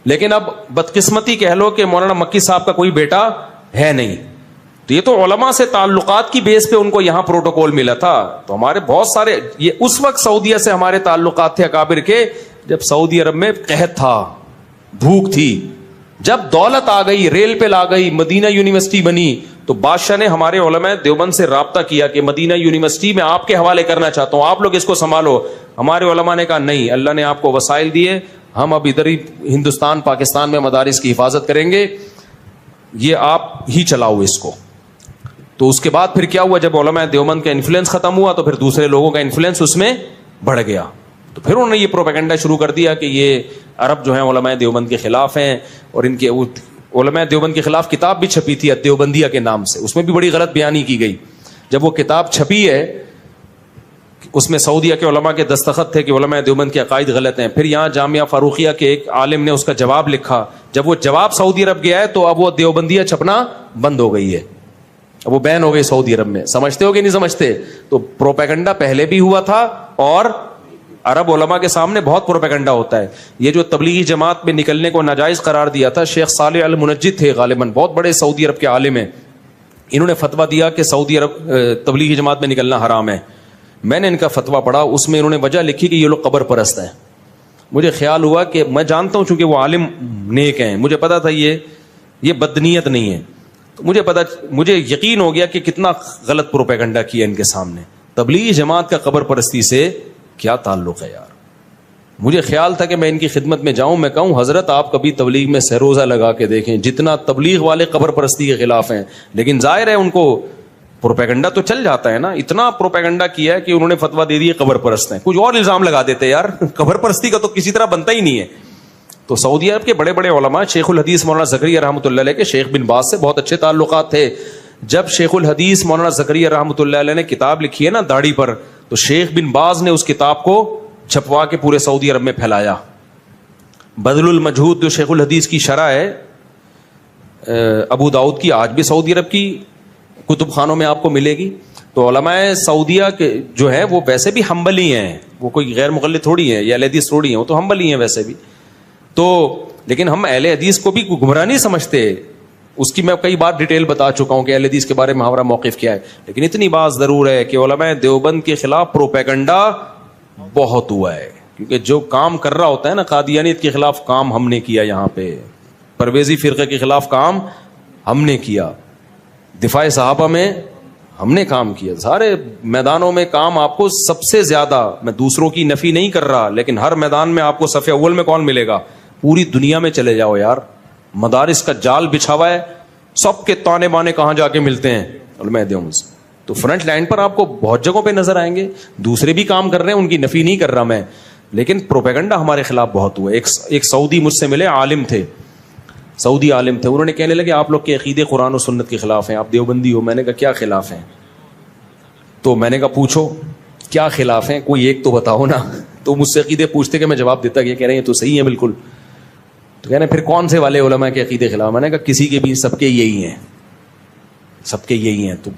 لیکن اب بدقسمتی کہہ لو کہ مولانا مکی صاحب کا کوئی بیٹا ہے نہیں. تو یہ تو علماء سے تعلقات کی بیس پہ ان کو یہاں پروٹوکول ملا تھا. تو ہمارے بہت سارے یہ اس وقت سعودیہ سے ہمارے تعلقات تھے اکابر کے جب سعودی عرب میں قحط تھا, بھوک تھی. جب دولت آ گئی, ریل پہ لا گئی, مدینہ یونیورسٹی بنی, تو بادشاہ نے ہمارے علماء دیوبند سے رابطہ کیا کہ مدینہ یونیورسٹی میں آپ کے حوالے کرنا چاہتا ہوں, آپ لوگ اس کو سنبھالو. ہمارے علماء نے کہا نہیں, اللہ نے آپ کو وسائل دیے, ہم اب ادھر ہی ہندوستان پاکستان میں مدارس کی حفاظت کریں گے, یہ آپ ہی چلاؤ اس کو. تو اس کے بعد پھر کیا ہوا, جب علماء دیوبند کا انفلوئنس ختم ہوا تو پھر دوسرے لوگوں کا انفلوئنس اس میں بڑھ گیا. تو پھر انہوں نے یہ پروپیگنڈا شروع کر دیا کہ یہ عرب جو ہیں علماء دیوبند کے خلاف ہیں, اور ان کے علماء دیوبند کے خلاف کتاب بھی چھپی تھی دیوبندیہ کے نام سے, اس میں بھی بڑی غلط بیانی کی گئی. جب وہ کتاب چھپی ہے اس میں سعودیہ کے علماء کے دستخط تھے کہ علماء دیوبند کے عقائد غلط ہیں. پھر یہاں جامعہ فاروقیہ کے ایک عالم نے اس کا جواب لکھا. جب وہ جواب سعودی عرب گیا ہے تو اب وہ دیوبندیہ چھپنا بند ہو گئی ہے, اب وہ بین ہو گئی سعودی عرب میں. سمجھتے ہو کہ نہیں سمجھتے؟ تو پروپیگنڈا پہلے بھی ہوا تھا, اور عرب علماء کے سامنے بہت پروپیگنڈا ہوتا ہے. یہ جو تبلیغی جماعت میں نکلنے کو ناجائز قرار دیا تھا, شیخ صالح المنجد تھے غالباً, بہت بڑے سعودی عرب کے عالم ہیں. انہوں نے فتویٰ دیا کہ سعودی عرب تبلیغی جماعت میں نکلنا حرام ہے. میں نے ان کا فتویٰ پڑھا, اس میں انہوں نے وجہ لکھی کہ یہ لوگ قبر پرست ہیں. مجھے خیال ہوا کہ میں جانتا ہوں چونکہ وہ عالم نیک ہیں, مجھے پتا تھا یہ بدنیت نہیں ہے. تو مجھے یقین ہو گیا کہ کتنا غلط پروپیگنڈا کیا ان کے سامنے. تبلیغی جماعت کا قبر پرستی سے کیا تعلق ہے یار؟ مجھے خیال تھا کہ میں ان کی خدمت میں جاؤں, میں کہوں حضرت آپ کبھی تبلیغ میں سروزہ لگا کے دیکھیں, جتنا تبلیغ والے قبر پرستی کے خلاف ہیں. لیکن ظاہر ہے ان کو پروپیگنڈا تو چل جاتا ہے نا, اتنا پروپیگنڈا کیا ہے کہ انہوں نے فتویٰ دے دیا قبر پرست ہیں. کچھ اور الزام لگا دیتے یار, قبر پرستی کا تو کسی طرح بنتا ہی نہیں ہے. تو سعودی عرب کے بڑے بڑے علماء, شیخ الحدیث مولانا زکریا رحمۃ اللہ علیہ کے شیخ بن باز سے بہت اچھے تعلقات تھے. جب شیخ الحدیث مولانا زکریا رحمۃ اللہ علیہ نے کتاب لکھی ہے نا داڑھی پر, تو شیخ بن باز نے اس کتاب کو چھپوا کے پورے سعودی عرب میں پھیلایا. بذل المجہود جو شیخ الحدیث کی شرح ہے ابو داؤد کی, آج بھی سعودی عرب کی کتب خانوں میں آپ کو ملے گی. تو علماء سعودیہ کے جو ہے وہ ویسے بھی حنبلی ہیں, وہ کوئی غیر مقلد تھوڑی ہیں یا اہل حدیث تھوڑی ہیں, وہ تو حنبلی ہیں ویسے بھی. تو لیکن ہم اہل حدیث کو بھی گمراہ نہیں سمجھتے, اس کی میں کئی بار ڈیٹیل بتا چکا ہوں کہ اہل حدیث کے بارے میں ہمارا موقف کیا ہے. لیکن اتنی بات ضرور ہے کہ علماء دیوبند کے خلاف پروپیگنڈا بہت ہوا ہے, کیونکہ جو کام کر رہا ہوتا ہے نا, قادیانیت کے خلاف کام ہم نے کیا, یہاں پہ پرویزی فرقے کے خلاف کام ہم نے کیا, دفاع صحابہ میں ہم نے کام کیا, سارے میدانوں میں کام. آپ کو سب سے زیادہ, میں دوسروں کی نفی نہیں کر رہا, لیکن ہر میدان میں آپ کو صف اول میں کون ملے گا؟ پوری دنیا میں چلے جاؤ یار, مدارس کا جال بچھا ہوا ہے, سب کے تانے بانے کہاں جا کے ملتے ہیں؟ علماء دیوبند سے. تو فرنٹ لائن پر آپ کو بہت جگہوں پہ نظر آئیں گے, دوسرے بھی کام کر رہے ہیں, ان کی نفی نہیں کر رہا میں, لیکن پروپیگنڈا ہمارے خلاف بہت ہوا. ایک سعودی مجھ سے ملے, عالم تھے, سعودی عالم تھے, انہوں نے کہنے لگے آپ لوگ کے عقیدے قرآن و سنت کے خلاف ہیں, آپ دیوبندی ہو. میں نے کہا کیا خلاف ہیں؟ تو میں نے کہا پوچھو کیا خلاف ہیں, کوئی ایک تو بتاؤ نا. تو مجھ سے عقیدے پوچھتے کہ میں جواب دیتا کہ کہہ رہے ہیں تو صحیح ہے بالکل. تو کہہ رہے ہیں پھر کون سے والے علماء کے عقیدے خلاف؟ میں نے کہا کسی کے بھی, سب کے یہی ہیں, سب کے یہی ہیں. تو